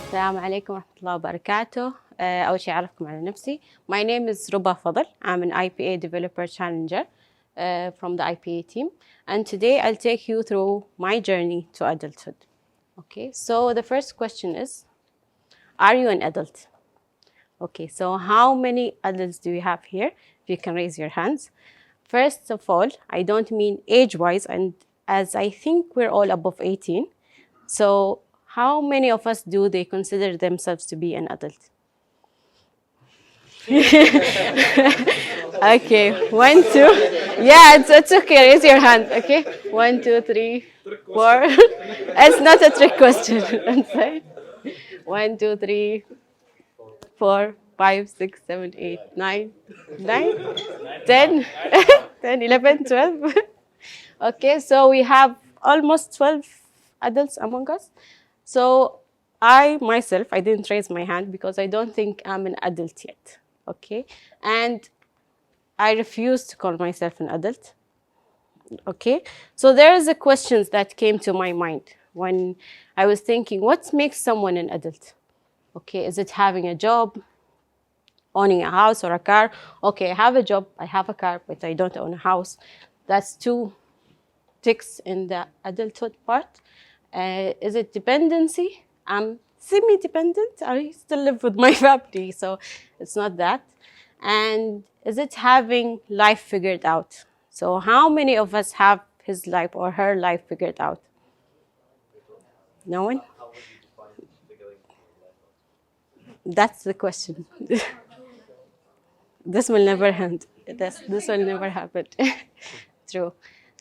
السلام عليكم ورحمة الله وبركاته. أول شيء أعرفكم على نفسي. My name is Ruba Fadl. I'm an IPA developer challenger from the IPA team. And today I'll take you through my journey to adulthood. Okay, so the first question is, are you an adult? Okay, so how many adults do we have here? If you can raise your hands. First of all, I don't mean age-wise, and as I think we're all above 18. So how many of us do they consider themselves to be an adult? Okay, 1, 2. Yeah, it's okay. Raise your hand. Okay, 1, 2, 3, 4. It's not a trick question. I'm sorry. 1, 2, 3, 4, 5, 6, 7, 8, 9, 10, 10, 11, 12. Okay, so we have almost 12 adults among us. So I myself, I didn't raise my hand because I don't think I'm an adult yet. Okay, and I refuse to call myself an adult. Okay, so there is a questions that came to my mind when I was thinking, what makes someone an adult? Okay, is it having a job, owning a house or a car? Okay, I have a job, I have a car, but I don't own a house. That's 2 ticks in the adulthood part. Is it dependency? I'm semi-dependent. I still live with my family, so it's not that. And is it having life figured out? So how many of us have his life or her life figured out? No one? That's the question. This will never end. This will never happen. True.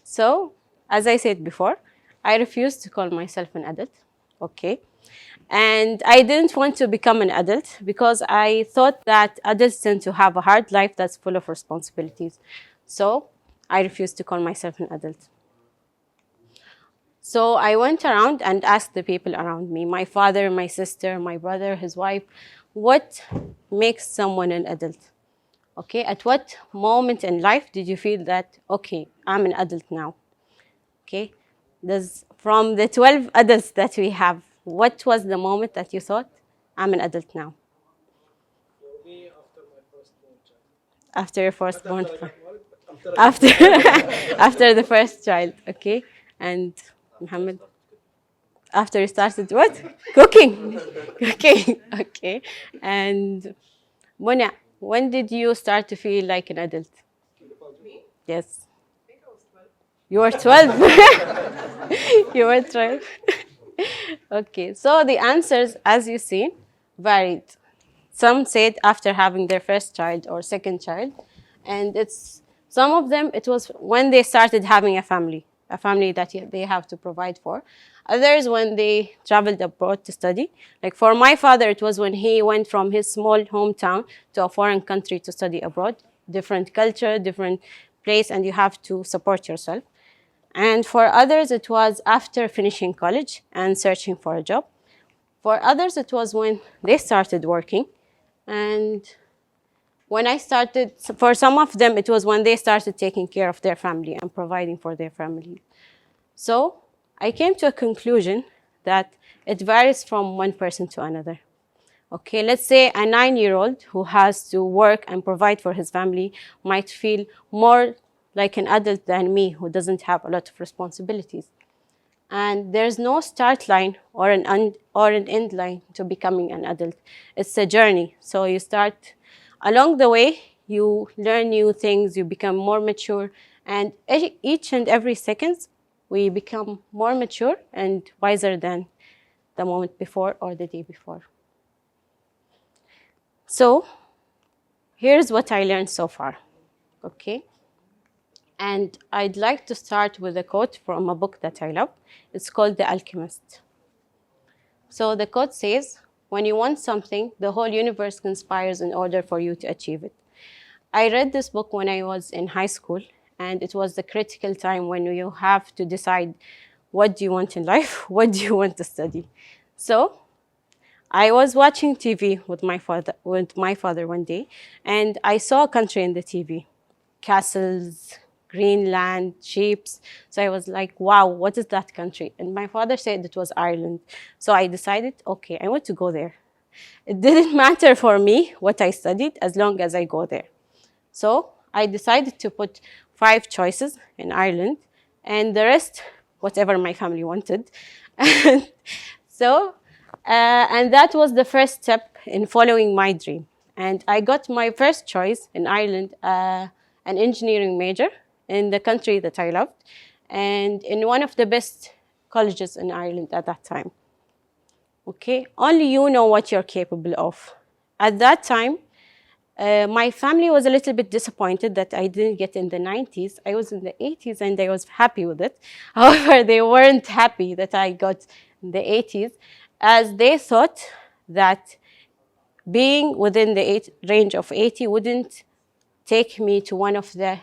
So, as I said before, I refused to call myself an adult. Okay. And I didn't want to become an adult because I thought that adults tend to have a hard life that's full of responsibilities. So I refused to call myself an adult. So I went around and asked the people around me, my father, my sister, my brother, his wife, what makes someone an adult? Okay, at what moment in life did you feel that, okay, I'm an adult now? Okay, from the 12 adults that we have, what was the moment that you thought, I'm an adult now? For me, after my firstborn child. After your firstborn child. After, after the first child, okay. And Muhammad? After you started what? Cooking. Cooking, okay. And Mona, when did you start to feel like an adult? Me? Yes. I think I was 12. You were 12. You were 12. Okay, so the answers, as you see, varied. Some said after having their first child or second child, and some of them, it was when they started having a family that they have to provide for. Others, when they traveled abroad to study. Like for my father, it was when he went from his small hometown to a foreign country to study abroad. Different culture, different place, and you have to support yourself. And for others, it was after finishing college and searching for a job. For others, it was when they started working. And when I started, for some of them, it was when they started taking care of their family and providing for their family. So I came to a conclusion that it varies from one person to another. Okay, let's say a 9-year-old who has to work and provide for his family might feel more like an adult than me, who doesn't have a lot of responsibilities. And there's no start line or an end line to becoming an adult. It's a journey. So you start along the way, you learn new things, you become more mature, and each and every second, we become more mature and wiser than the moment before or the day before. So here's what I learned so far, okay? And I'd like to start with a quote from a book that I love. It's called The Alchemist. So the quote says, when you want something, the whole universe conspires in order for you to achieve it. I read this book when I was in high school, and it was the critical time when you have to decide, what do you want in life? What do you want to study? So I was watching TV with my father one day, and I saw a country in the TV, castles, Greenland, sheep. So I was like, wow, what is that country? And my father said it was Ireland. So I decided, okay, I want to go there. It didn't matter for me what I studied as long as I go there. So I decided to put 5 choices in Ireland and the rest, whatever my family wanted. And so, and that was the first step in following my dream. And I got my first choice in Ireland, an engineering major in the country that I loved, and in one of the best colleges in Ireland at that time. Okay, only you know what you're capable of. At that time, my family was a little bit disappointed that I didn't get in the 90s. I was in the 80s and I was happy with it. However, they weren't happy that I got in the 80s, as they thought that being within the range of 80 wouldn't take me to one of the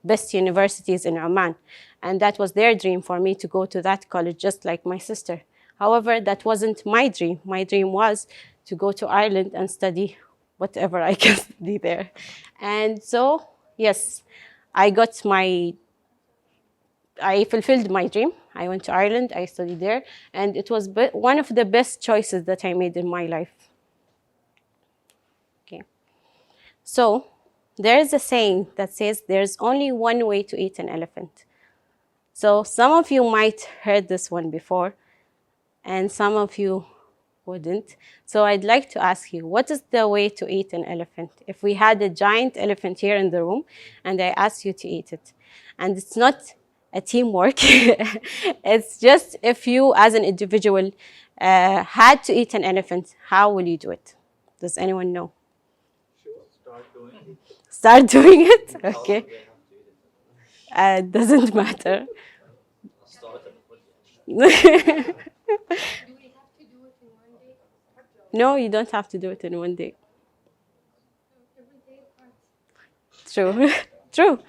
best universities in Oman. And that was their dream, for me to go to that college just like my sister. However, that wasn't my dream. My dream was to go to Ireland and study whatever I can study there. And so, yes, I fulfilled my dream. I went to Ireland, I studied there, and it was one of the best choices that I made in my life. Okay. So, there is a saying that says there's only one way to eat an elephant. So some of you might heard this one before, and some of you wouldn't. So I'd like to ask you, what is the way to eat an elephant? If we had a giant elephant here in the room, and I asked you to eat it, and it's not a teamwork, it's just if you as an individual had to eat an elephant, how will you do it? Does anyone know? Start doing it? Okay. Doesn't matter. No, you don't have to do it in one day. True. True.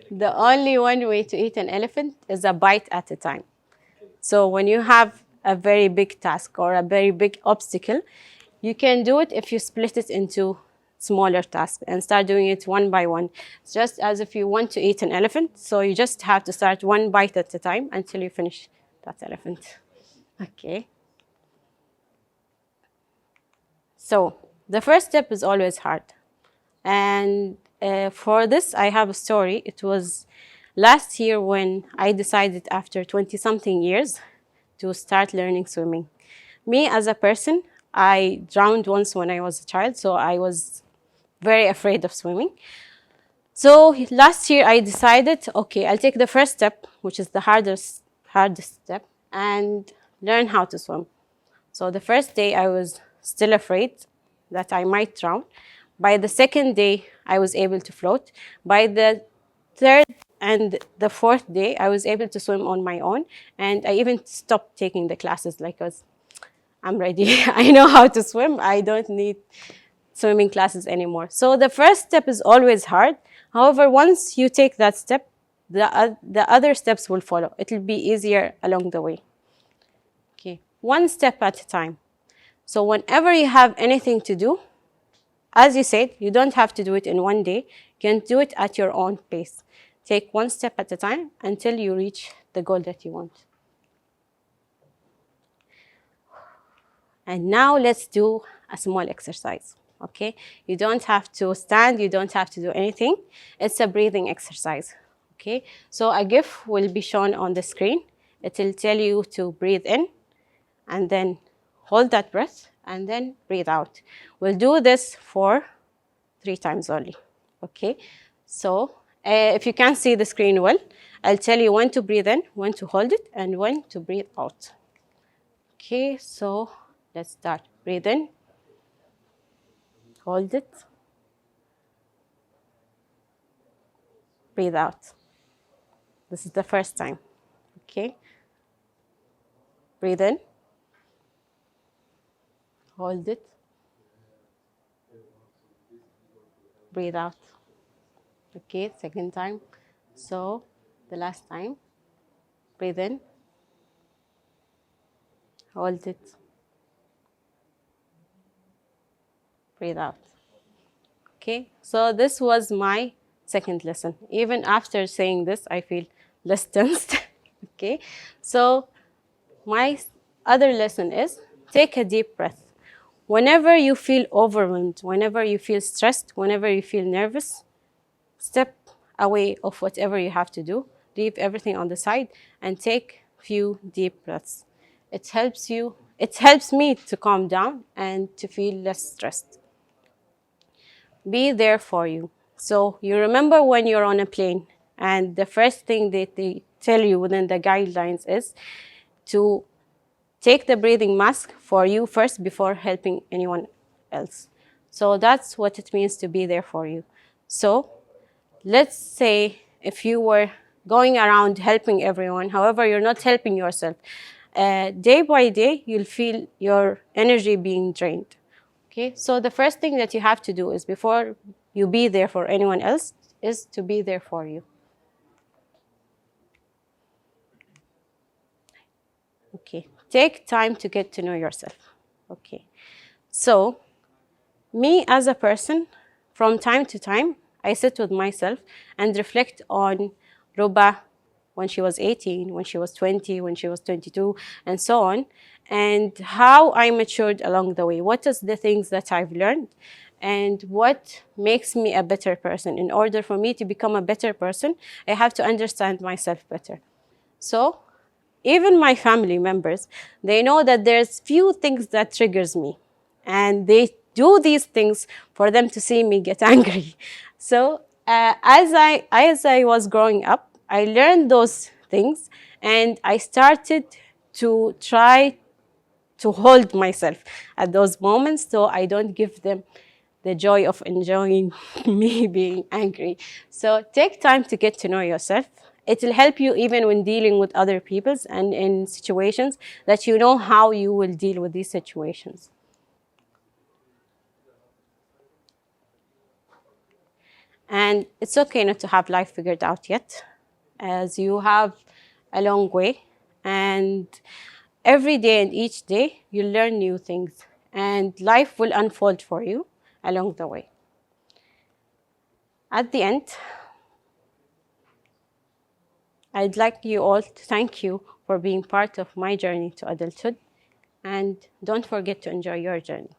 The only one way to eat an elephant is a bite at a time. So when you have a very big task or a very big obstacle, you can do it if you split it into smaller tasks and start doing it one by one. It's just as if you want to eat an elephant, so you just have to start one bite at a time until you finish that elephant. Okay. So the first step is always hard. And for this, I have a story. It was last year when I decided after 20-something years to start learning swimming. Me as a person, I drowned once when I was a child, so I was very afraid of swimming. So last year I decided, okay, I'll take the first step, which is the hardest step, and learn how to swim. So the first day I was still afraid that I might drown. By the second day, I was able to float. By the third and the fourth day, I was able to swim on my own. And I even stopped taking the classes, like I'm ready. I know how to swim. I don't need swimming classes anymore. So the first step is always hard. However, once you take that step, the other steps will follow. It will be easier along the way. Okay, one step at a time. So whenever you have anything to do, as you said, you don't have to do it in one day. You can do it at your own pace. Take one step at a time until you reach the goal that you want. And now let's do a small exercise, okay? You don't have to stand, you don't have to do anything. It's a breathing exercise, okay? So a GIF will be shown on the screen. It will tell you to breathe in and then hold that breath and then breathe out. We'll do this for 3 times only, okay? So if you can't see the screen well, I'll tell you when to breathe in, when to hold it, and when to breathe out. Okay, so let's start. Breathe in, hold it, breathe out. This is the first time, okay? Breathe in, hold it, breathe out. Okay, second time. So the last time, breathe in, hold it, breathe out. Okay, so this was my second lesson. Even after saying this, I feel less tensed. Okay, so my other lesson is take a deep breath. Whenever you feel overwhelmed, whenever you feel stressed, whenever you feel nervous, step away of whatever you have to do, leave everything on the side, and take few deep breaths. It helps me to calm down and to feel less stressed. Be there for you. So you remember when you're on a plane and the first thing that they tell you within the guidelines is to take the breathing mask for you first before helping anyone else. So that's what it means to be there for you. So let's say if you were going around helping everyone, however, you're not helping yourself, day by day, you'll feel your energy being drained. Okay, so the first thing that you have to do is before you be there for anyone else is to be there for you. Okay, take time to get to know yourself. Okay, so me as a person, from time to time, I sit with myself and reflect on Ruba when she was 18, when she was 20, when she was 22, and so on, and how I matured along the way. What is the things that I've learned, and what makes me a better person? In order for me to become a better person, I have to understand myself better. So even my family members, they know that there's few things that triggers me, and they do these things for them to see me get angry. So as I was growing up, I learned those things, and I started to try to hold myself at those moments so I don't give them the joy of enjoying me being angry. So take time to get to know yourself. It will help you even when dealing with other people and in situations that you know how you will deal with these situations. And it's okay not to have life figured out yet, as you have a long way. And every day and each day, you learn new things, and life will unfold for you along the way. At the end, I'd like you all to thank you for being part of my journey to adulthood, and don't forget to enjoy your journey.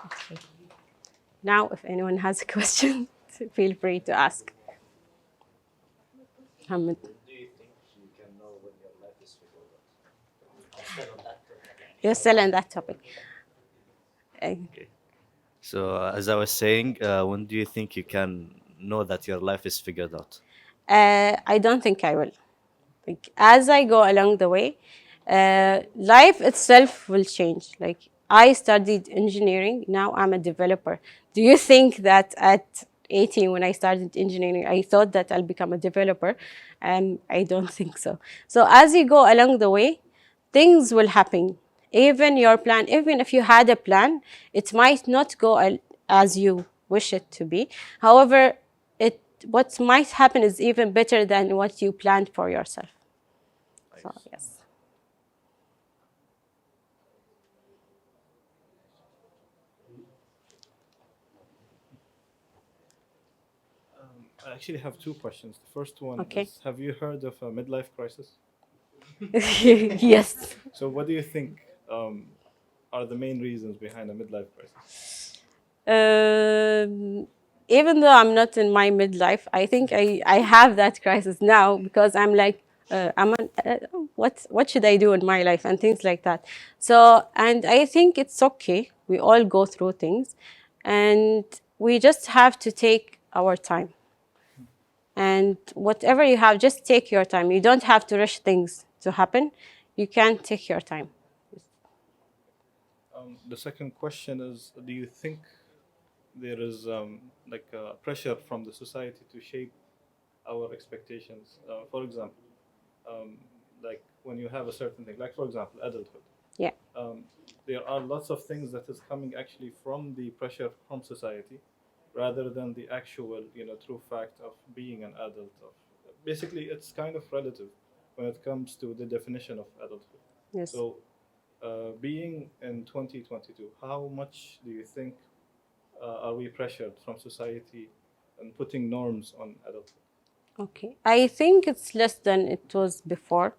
Okay. Now, if anyone has a question, feel free to ask. Mohammed. Do you think you can know when your life is figured out? I'm still on that topic. You're still on that topic. Okay. So, as I was saying, when do you think you can know that your life is figured out? I don't think I will. Like, as I go along the way, life itself will change. Like, I studied engineering, now I'm a developer. Do you think that at 18, when I started engineering, I thought that I'll become a developer? I don't think so. So as you go along the way, things will happen. Even your plan, even if you had a plan, it might not go as you wish it to be. However, what might happen is even better than what you planned for yourself. So, yes. I actually have two questions. The first one Okay. is, have you heard of a midlife crisis? Yes. So what do you think are the main reasons behind a midlife crisis? Even though I'm not in my midlife, I think I have that crisis now because I'm like, what should I do in my life and things like that. So, and I think it's okay. We all go through things, and we just have to take our time. And whatever you have, just take your time. You don't have to rush things to happen. You can take your time. The second question is, do you think there is pressure from the society to shape our expectations? For example, like when you have a certain thing, like for example, adulthood. Yeah. There are lots of things that is coming actually from the pressure from society, rather than the actual, true fact of being an adult. Of basically, it's kind of relative when it comes to the definition of adulthood. Yes. So, being in 2022, how much do you think are we pressured from society and putting norms on adulthood? Okay, I think it's less than it was before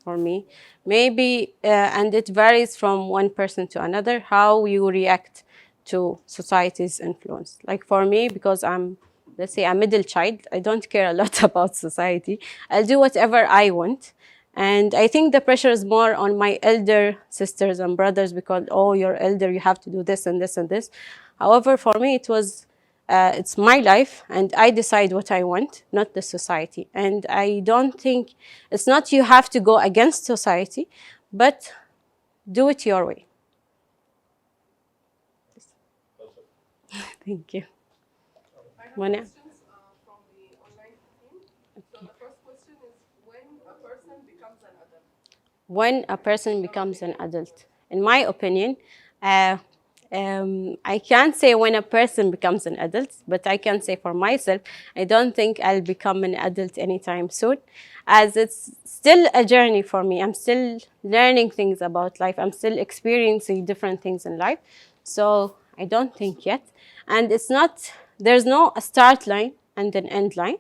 for me. Maybe, and it varies from one person to another, how you react to society's influence. Like for me, because I'm, let's say, a middle child, I don't care a lot about society. I'll do whatever I want. And I think the pressure is more on my elder sisters and brothers because, oh, you're elder, you have to do this and this and this. However, for me, it's my life and I decide what I want, not the society. And I don't think, it's not you have to go against society, but do it your way. Thank you. I have Mona? questions from the online team. So the first question is when a person becomes an adult. When a person becomes an adult, in my opinion, I can't say when a person becomes an adult, but I can say for myself, I don't think I'll become an adult anytime soon, as it's still a journey for me. I'm still learning things about life. I'm still experiencing different things in life. So I don't think yet. And there's no a start line and an end line.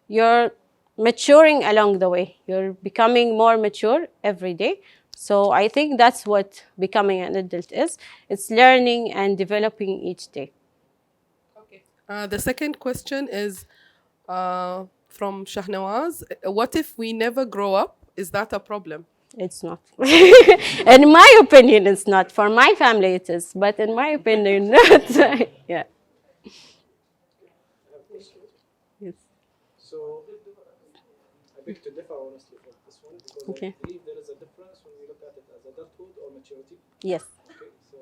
You're maturing along the way. You're becoming more mature every day. So I think that's what becoming an adult is. It's learning and developing each day. Okay. The second question is from Shahnawaz. What if we never grow up? Is that a problem? It's not. In my opinion, it's not. For my family, it is. But in my opinion, not. Yeah. Yes. So I beg to differ honestly for this one because Okay. I believe there is a difference when we look at it as adulthood or maturity. Yes. Okay, so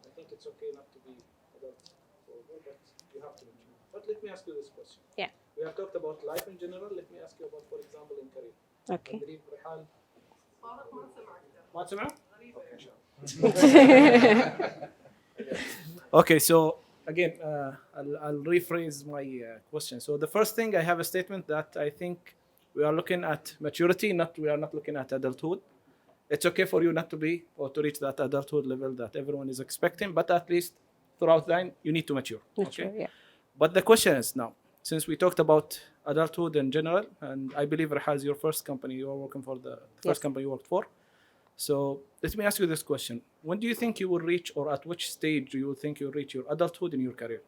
I think it's okay not to be adult forever, but you have to mature. But let me ask you this question. Yeah. We have talked about life in general. Let me ask you about, for example, in career. Okay. I believe Rihal. ما سمعك. Okay, so again, I'll rephrase my question. So the first thing, I have a statement that I think we are looking at maturity, we are not looking at adulthood. It's okay for you not to be or to reach that adulthood level that everyone is expecting, but at least throughout the line, you need to mature. Mature, Okay? yeah. But the question is now, since we talked about adulthood in general, and I believe Rahal is your first company, you are working for the first Yes. company you worked for. So let me ask you this question. When do you think you will reach, or at which stage do you think you'll reach your adulthood in your career?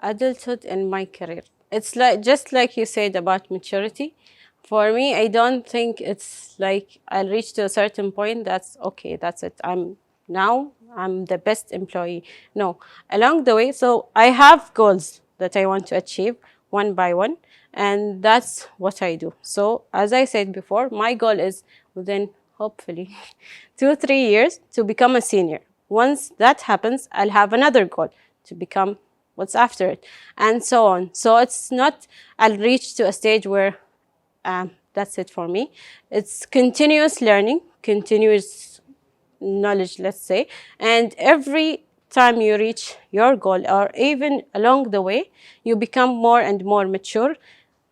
Adulthood in my career. It's like just like you said about maturity. For me, I don't think it's like I'll reach to a certain point. That's okay. That's it. I'm the best employee. No, along the way. So I have goals that I want to achieve one by one, and that's what I do. So as I said before, my goal is within hopefully 2-3 years to become a senior. Once that happens, I'll have another goal to become what's after it, and so on. So it's not I'll reach to a stage where that's it for me. It's continuous learning, continuous knowledge, let's say, and every time you reach your goal or even along the way, you become more and more mature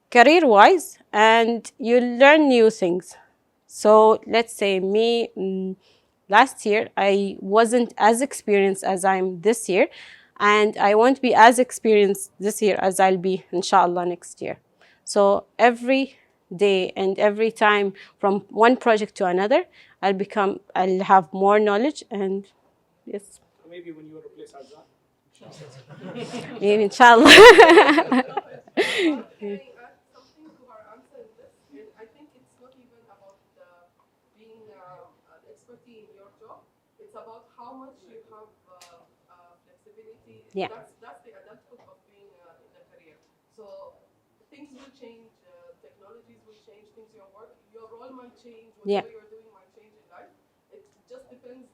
career-wise and you learn new things. So let's say last year, I wasn't as experienced as I'm this year, and I won't be as experienced this year as I'll be, inshallah, next year. So every day and every time from one project to another, I'll have more knowledge and yes, Maybe when you replace Azan. maybe inshallah. Can I add something to her answer in this? And I think it's not even about being an expertise in your job. It's about how much you have flexibility. Yeah. That's the adulthood of being in a career. So things will change, technologies will change, things your role might change, Yeah. whatever you're doing might change in life. It just depends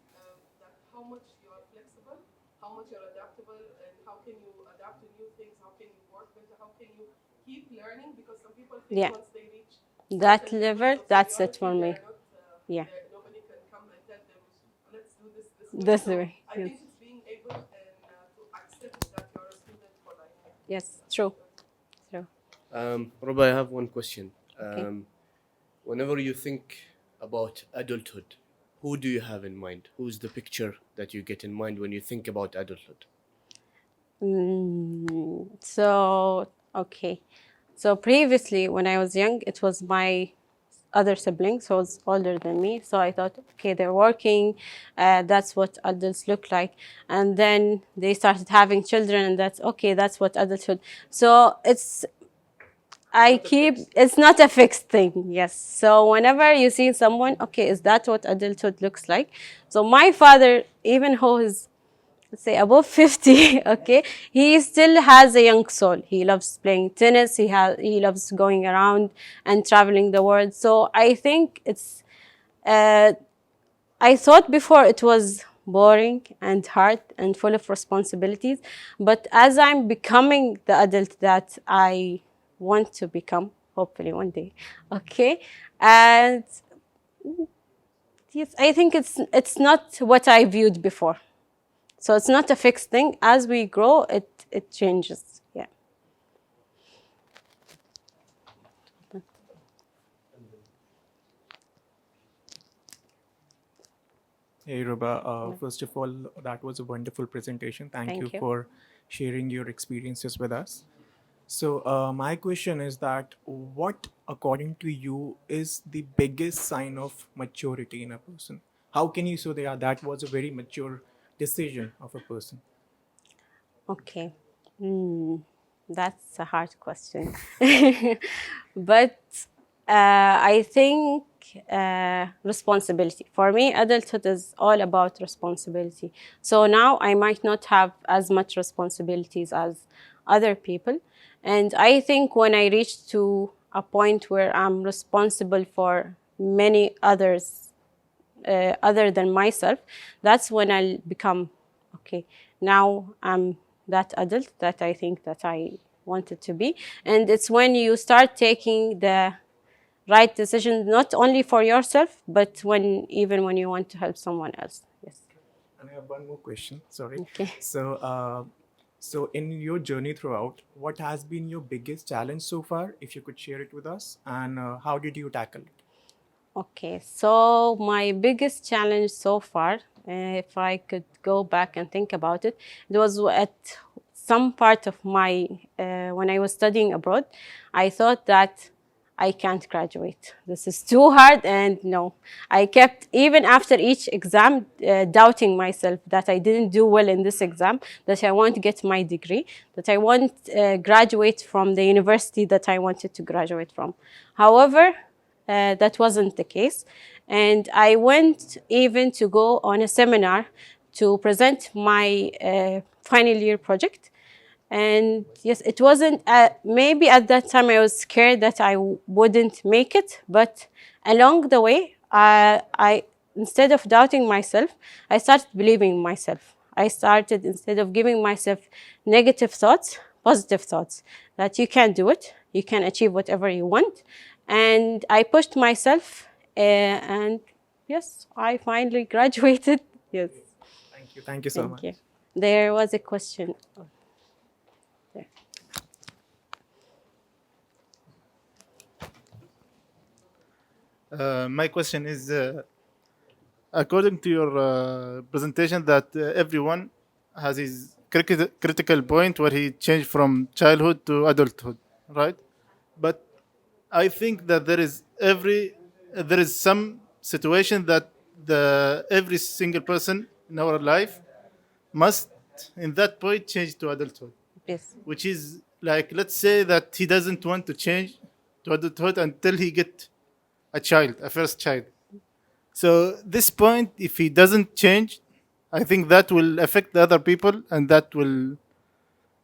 that how much you're flexible, how much you're adaptable, and how can you adapt to new things, how can you work better, how can you keep learning, because some people think Yeah. once they reach That certain level, levels of that's it for seniority, me. they're not, Yeah. nobody can come and tell them, let's do this way. This So way, I yes. think it's being able and to accept that you're a student for life. Yes, true. True. Ruba, I have one question. Okay. Whenever you think about adulthood, who do you have in mind? Who's the picture that you get in mind when you think about adulthood? So, okay. So previously, when I was young, it was my other siblings who was older than me. So I thought, okay, they're working. That's what adults look like. And then they started having children, and that's okay. That's what adulthood. So it's not a fixed thing. Yes. So whenever you see someone, okay, is that what adulthood looks like? So my father, even who is, let's say, above 50, okay, he still has a young soul. He loves playing tennis. He loves going around and traveling the world. So I think I thought before it was boring and hard and full of responsibilities. But as I'm becoming the adult that I want to become, hopefully one day, okay, and yes, I think it's not what I viewed before. So it's not a fixed thing. As we grow, it changes. Yeah. Hey, Ruba. First of all, that was a wonderful presentation. Thank you Thank you. for sharing your experiences with us. So, my question is that what, according to you, is the biggest sign of maturity in a person? How can you say that was a very mature decision of a person? Okay. That's a hard question. But I think responsibility. For me, adulthood is all about responsibility. So now I might not have as much responsibilities as other people. And I think when I reach to a point where I'm responsible for many others other than myself, that's when I'll become, okay, now I'm that adult that I think that I wanted to be. And it's when you start taking the right decision, not only for yourself, but even when you want to help someone else. Yes. And I have one more question. Sorry. Okay. So in your journey throughout, what has been your biggest challenge so far? If you could share it with us, and how did you tackle it? Okay, so my biggest challenge so far, if I could go back and think about it, it was at some part of my, when I was studying abroad, I thought that I can't graduate. This is too hard, and no. I kept, even after each exam, doubting myself that I didn't do well in this exam, that I won't get my degree, that I won't graduate from the university that I wanted to graduate from. However, that wasn't the case. And I went even to go on a seminar to present my final year project. And yes, it wasn't, maybe at that time I was scared that I wouldn't make it, but along the way, instead of doubting myself, I started believing myself. I started, instead of giving myself negative thoughts, positive thoughts, that you can do it, you can achieve whatever you want. And I pushed myself, and yes, I finally graduated. Yes. Thank you. Thank you so much. Thank you. There was a question. Oh, there. My question is, according to your presentation, that everyone has his critical point where he changed from childhood to adulthood, right? But I think that there is some situation that every single person in our life must, in that point, change to adulthood, Yes. which is like, let's say that he doesn't want to change to adulthood until he get a first child. So this point, if he doesn't change, I think that will affect the other people, and that will,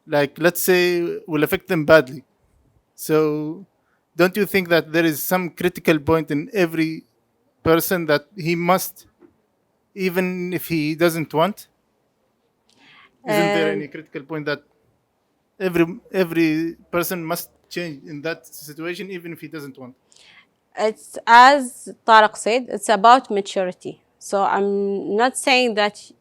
like, let's say, will affect them badly. So don't you think that there is some critical point in every person that he must, even if he doesn't want? Isn't there any critical point that every person must change in that situation, even if he doesn't want? It's, as Tariq said, it's about maturity. So I'm not saying that,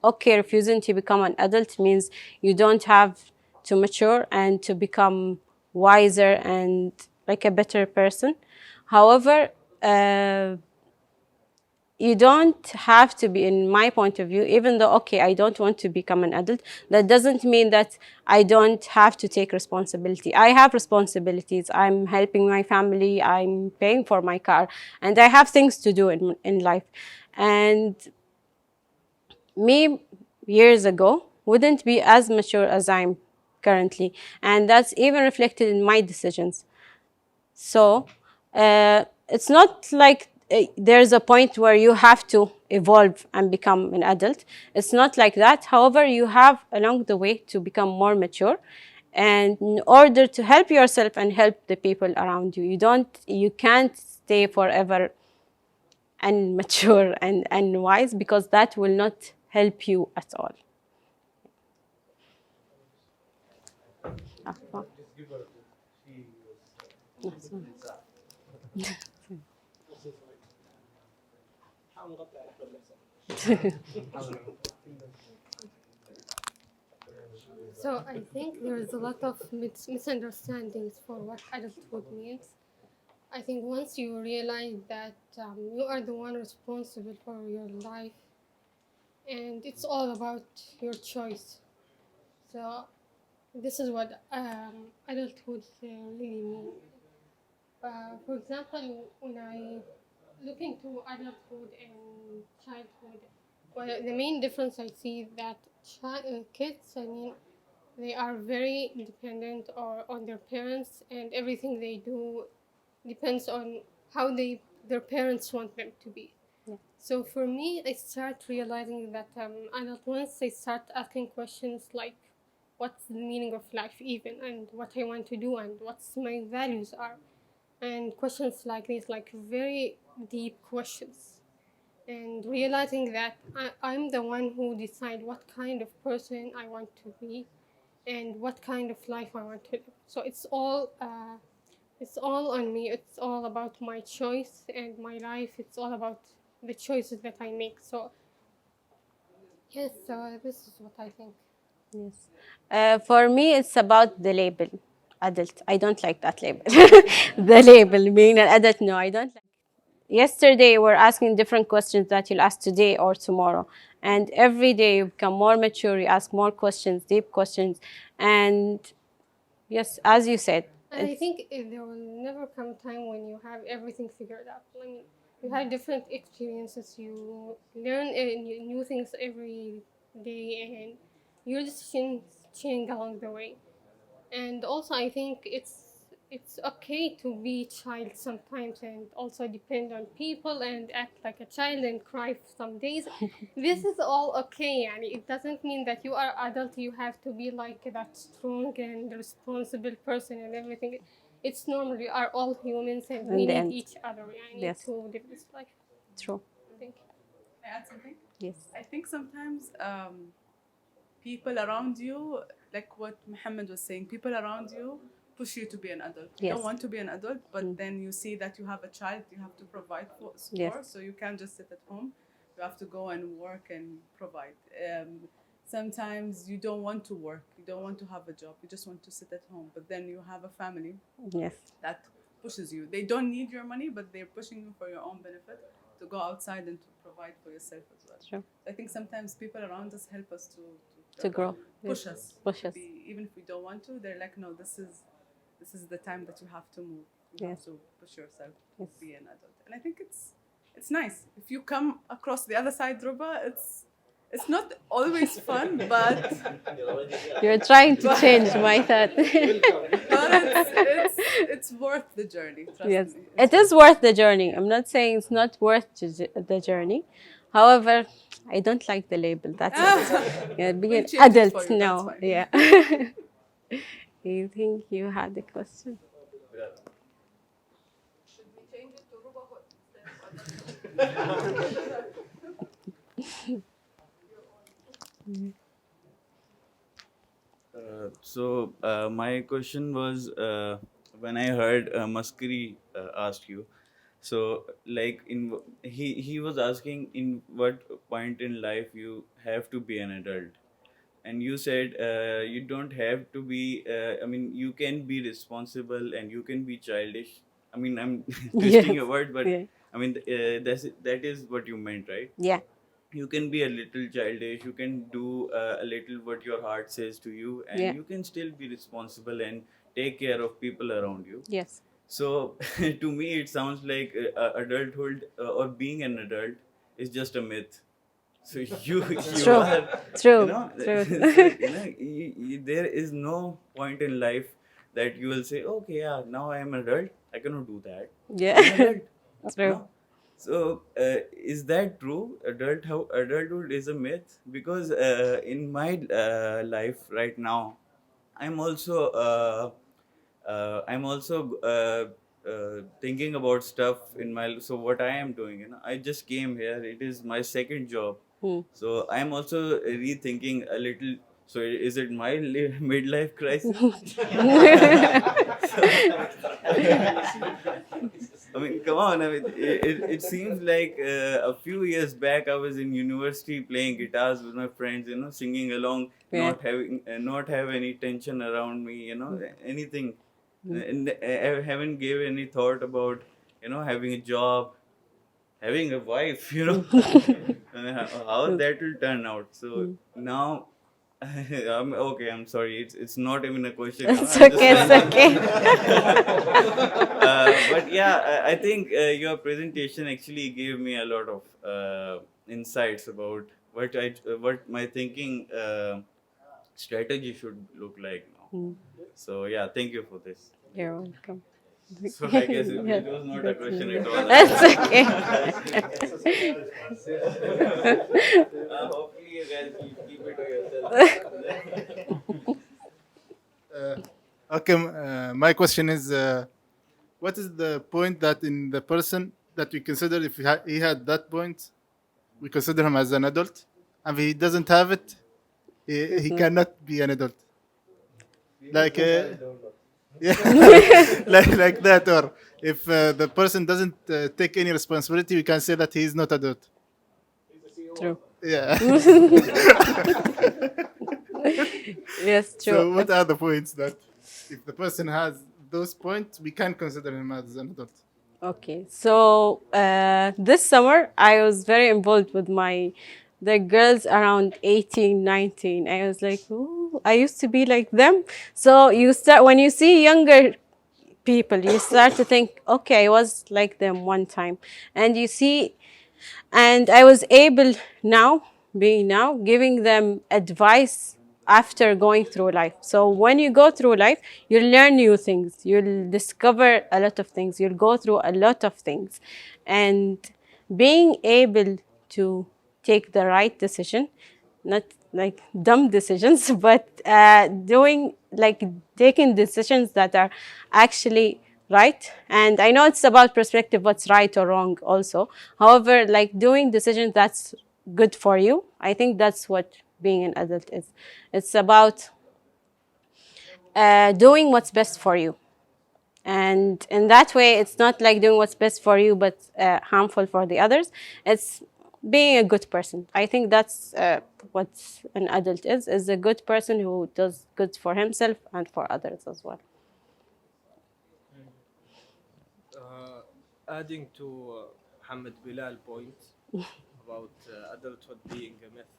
okay, refusing to become an adult means you don't have to mature and to become wiser and like a better person. However, you don't have to be, in my point of view, even though, okay, I don't want to become an adult, that doesn't mean that I don't have to take responsibility. I have responsibilities. I'm helping my family, I'm paying for my car, and I have things to do in life. And me, years ago, wouldn't be as mature as I'm currently. And that's even reflected in my decisions. So it's not like there's a point where you have to evolve and become an adult. It's not like that. However, you have along the way to become more mature, and in order to help yourself and help the people around you. You can't stay forever immature and unwise, because that will not help you at all. Afwan. So I think there is a lot of misunderstandings for what adulthood means. I think once you realize that you are the one responsible for your life, and it's all about your choice. So this is what adulthood really means. For example, when I look into adulthood and childhood, well, the main difference I see that kids, I mean, they are very dependent on their parents, and everything they do depends on how their parents want them to be. Yeah. So for me, I start realizing that once I start asking questions like, what's the meaning of life even, and what I want to do, and what's my values are, and questions like these, like very deep questions, and realizing that I'm the one who decide what kind of person I want to be and what kind of life I want to live. So it's all on me. It's all about my choice and my life. It's all about the choices that I make. So yes, this is what I think. Yes. For me, it's about the label, adult. I don't like that label. The label, being an adult, no, I don't like. Yesterday, we're asking different questions that you'll ask today or tomorrow. And every day you become more mature, you ask more questions, deep questions. And yes, as you said, And I think there will never come a time when you have everything figured out. I mean, you have different experiences, you learn new things every day, and your decisions change along the way. And also, I think it's okay to be child sometimes, and also depend on people and act like a child and cry some days. This is all okay, and it doesn't mean that you are adult. You have to be like that strong and responsible person and everything. It's normal. We are all humans, and we In the need end. each other. I need Yes. to live this life. True. Thank you. Can I add something? Yes. I think sometimes people around you, like what Muhammad was saying, people around you push you to be an adult. You Yes. don't want to be an adult, but then you see that you have a child you have to provide for, Yes. so you can't just sit at home. You have to go and work and provide. Sometimes you don't want to work, you don't want to have a job, you just want to sit at home, but then you have a family Yes. that pushes you. They don't need your money, but they're pushing you for your own benefit to go outside and to provide for yourself as well. Sure. I think sometimes people around us help us To grow. push Yes. us. Push to us. be, even if we don't want to, they're like, no, this is the time that you have to move. You Yes. have to push yourself to Yes. be an adult. And I think it's nice. If you come across the other side, Ruba, it's not always fun, but You're trying to change my thought. it's worth the journey. Trust Yes, me. it is worth the journey. I'm not saying it's not worth the journey. However, I don't like the label. That's it. Yeah, being We'll an change it adult for you, now. that's fine. Yeah. You think you had a question? Should we change it to Ruba Fadl instead of My question was when I heard Maskari asked you. So like he was asking in what point in life you have to be an adult, and you said you don't have to be. I mean, you can be responsible and you can be childish. I mean, I'm twisting Yes. your word, but Yeah. I mean, that is what you meant, right? Yeah. You can be a little childish, you can do a little what your heart says to you, and Yeah. you can still be responsible and take care of people around you. Yes. So to me it sounds like adulthood or being an adult is just a myth. So you True. are, True. you know, True. so, there is no point in life that you will say, okay, yeah, now I am an adult, I cannot do that. Yeah. I'm an adult. True. No? So is that true? Adulthood is a myth? Because in my life right now, I'm also thinking about stuff in my. So what I am doing, I just came here. It is my second job. So I'm also rethinking a little. So is it my midlife crisis? I mean, come on. I mean, it seems like a few years back I was in university playing guitars with my friends, singing along, Yeah. not have any tension around me, anything. And I haven't gave any thought about, having a job, having a wife, how that will turn out. So now, I'm okay. I'm sorry. It's not even a question. It's I'm just okay. It's trying to- okay. But yeah, I think your presentation actually gave me a lot of insights about what my thinking strategy should look like now. So yeah, thank you for this. You're welcome. So I guess it was not a question at all. That's okay. Hopefully you guys will keep it to yourself. Okay, my question is, what is the point that in the person that we consider if he had that point, we consider him as an adult, and if he doesn't have it, he cannot be an adult. Like, yeah, like that, or if the person doesn't take any responsibility, we can say that he is not adult. True. Yeah. Yes, true. So, what are the points that if the person has those points, we can consider him as an adult? Okay, so this summer I was very involved with the girls around 18, 19. I was like, ooh, I used to be like them. So when you see younger people, you start to think, okay, I was like them one time. And I was able now, giving them advice after going through life. So when you go through life, you'll learn new things. You'll discover a lot of things. You'll go through a lot of things. And being able to take the right decision, not like dumb decisions, but taking decisions that are actually right. And I know it's about perspective, what's right or wrong also. However, like doing decisions that's good for you, I think that's what being an adult is. It's about doing what's best for you. And in that way, it's not like doing what's best for you, but harmful for the others. It's being a good person. I think that's what an adult is a good person who does good for himself and for others as well. Adding to Muhammad Bilal's point about adulthood being a myth.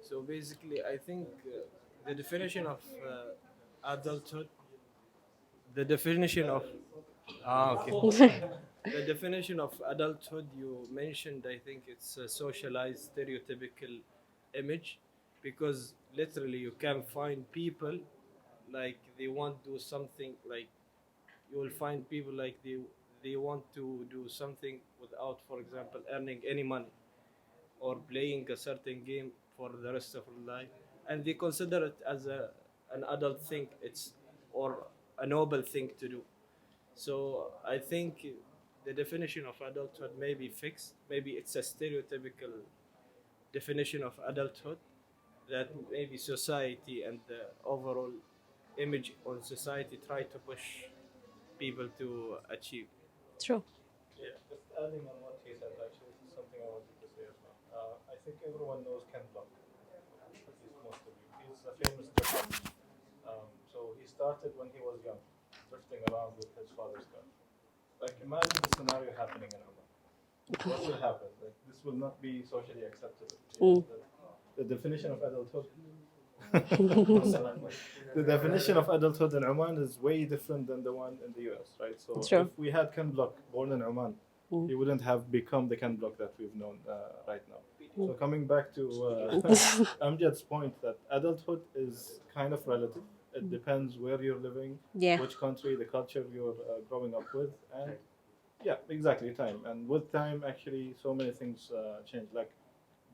So basically, I think the definition of adulthood, the definition of the definition of adulthood you mentioned, I think it's a socialized stereotypical image, because literally you can find people like they want to do something, like you will find people like they want to do something without, for example, earning any money or playing a certain game for the rest of their life, and they consider it as an adult thing, or a noble thing to do. So I think the definition of adulthood may be fixed. Maybe it's a stereotypical definition of adulthood that maybe society and the overall image on society try to push people to achieve. True. Yeah, just adding on what he said, actually, this is something I wanted to say as well. I think everyone knows Ken Block, at least most of you. He's a famous drifter. So he started when he was young, drifting around with his father's car. Like, imagine the scenario happening in Oman. what will happen? Like, this will not be socially acceptable. Mm. The definition of adulthood. The definition of adulthood in Oman is way different than the one in the US, right? So True. if we had Ken Block born in Oman, he wouldn't have become the Ken Block that we've known right now. So coming back to Amjad's point that adulthood is kind of relative. It depends where you're living, Yeah. which country, the culture you're growing up with, and yeah, exactly, time. And with time, actually, so many things change. Like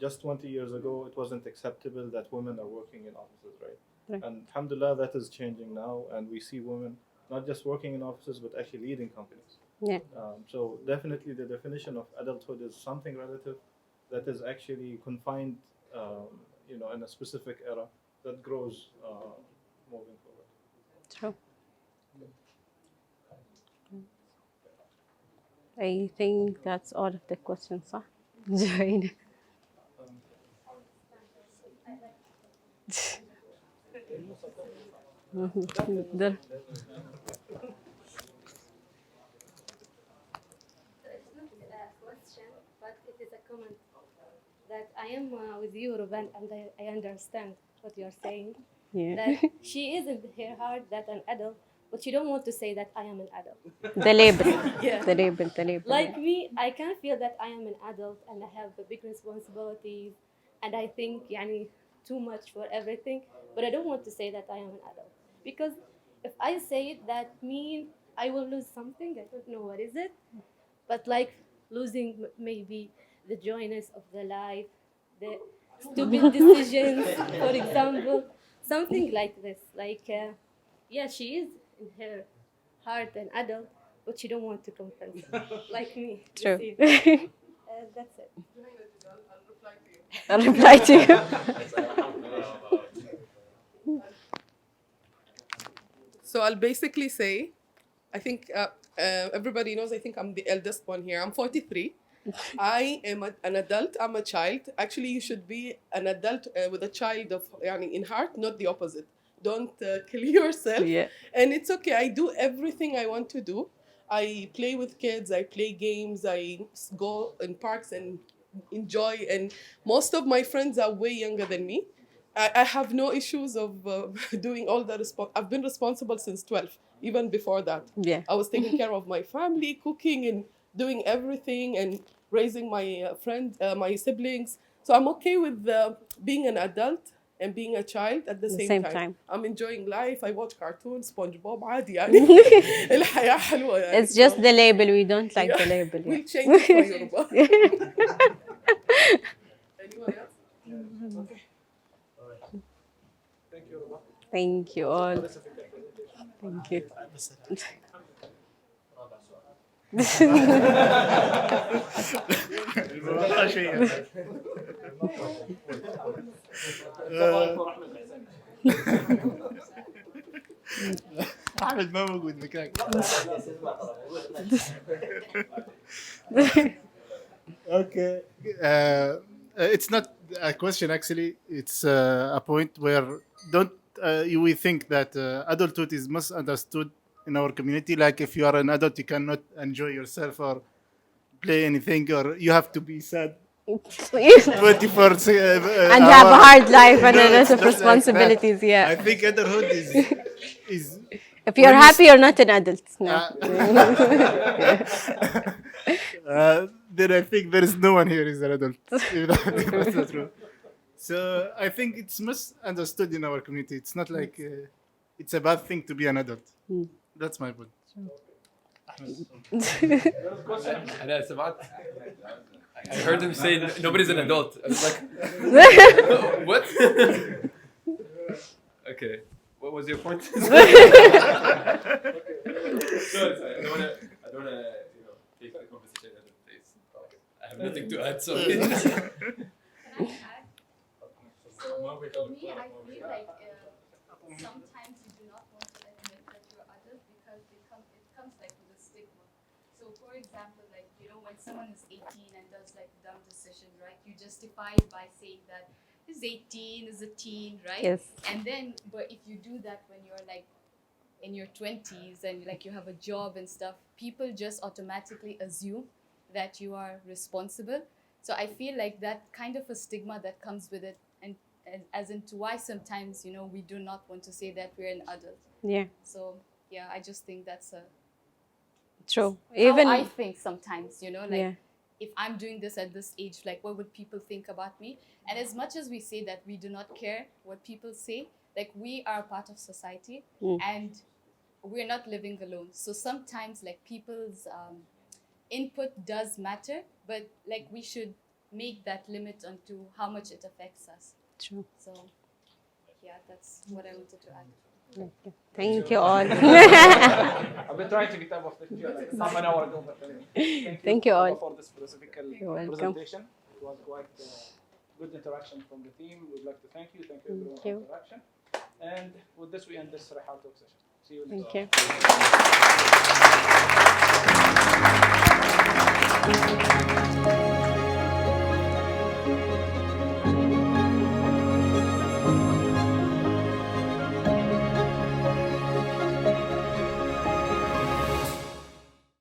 just 20 years ago, it wasn't acceptable that women are working in offices, right? Right. And alhamdulillah, that is changing now, and we see women not just working in offices, but actually leading companies. Yeah. So definitely the definition of adulthood is something relative that is actually confined, in a specific era that grows moving forward. True. I think that's all of the questions, huh? Join. There. It's not a question, but it is a comment that I am with you, Ruben, and I understand what you're saying. Yeah. That she is in her heart that an adult, but she don't want to say that I am an adult. The label. Yeah. The label. The label. Like me, I can feel that I am an adult and I have the big responsibilities, and I think yani, too much for everything, but I don't want to say that I am an adult. Because if I say it, that means I will lose something. I don't know what is it, but like losing maybe the joyness of the life, the stupid decisions, for example, something like this. Like, yeah, she is in her heart an adult, but she don't want to confess, like me. you True. see. That's it. I'll reply to you. So I'll basically say, I think everybody knows, I think I'm the eldest one here. I'm 43. I am an adult. I'm a child. Actually, you should be an adult with a child of in heart, not the opposite. Don't kill yourself. Yeah. And it's okay. I do everything I want to do. I play with kids. I play games. I go in parks and enjoy. And most of my friends are way younger than me. I have no issues of doing all the I've been responsible since 12, even before that. Yeah. I was taking care of my family, cooking and doing everything and raising my my siblings. So I'm okay with being an adult and being a child at the same time. I'm enjoying life. I watch cartoons, SpongeBob, عادي يعني. الحياة حلوة يعني. It's just the label. We don't like the label. We'll change it for Yoruba. Anyone else? Okay. Thank you all. Thank you. أحمد ما موجود مكانك. Okay. It's not a question actually. It's a point where we think that adulthood is misunderstood in our community. Like if you are an adult, you cannot enjoy yourself or play anything, or you have to be sad 24 and have a hard life and a lot of responsibilities. Yeah. I think adulthood is if you're happy, you're not an adult. No. Then I think there is no one here is an adult. That's not true. So I think it's misunderstood in our community. It's not like it's a bad thing to be an adult. That's my point. أنا سمعت. I heard him say nobody's an adult. I was like, what? Okay, what was your point? Sorry, I don't want to, take the conversation out of place. I have nothing to add. So. So for me, I feel like sometimes you do not want to admit that you're adult because it comes like with a stigma. So for example, like when someone is 18 and does like dumb decision, right? You justify it by saying that he's 18, is a teen, right? Yes. And then, but if you do that when you're like in your 20s and like you have a job and stuff, people just automatically assume that you are responsible. So I feel like that kind of a stigma that comes with it, and as into why sometimes, you know, we do not want to say that we're an adult. Yeah. So yeah, I just think that's a True. how I think sometimes, you know, like Yeah. if I'm doing this at this age, like what would people think about me? And as much as we say that we do not care what people say, like we are part of society and we're not living alone. So sometimes like people's input does matter, but like we should make that limit onto how much it affects us. True. So yeah, that's what I wanted to add. Thank you all. I've been trying to get out of the chair like half an hour ago, but Thank you all. for this specific You're welcome. presentation. It was quite good interaction from the team. We'd like to thank you. Thank you everyone for you. interaction. And with this, we end this Rihal Talks session. See you next Thank time. you.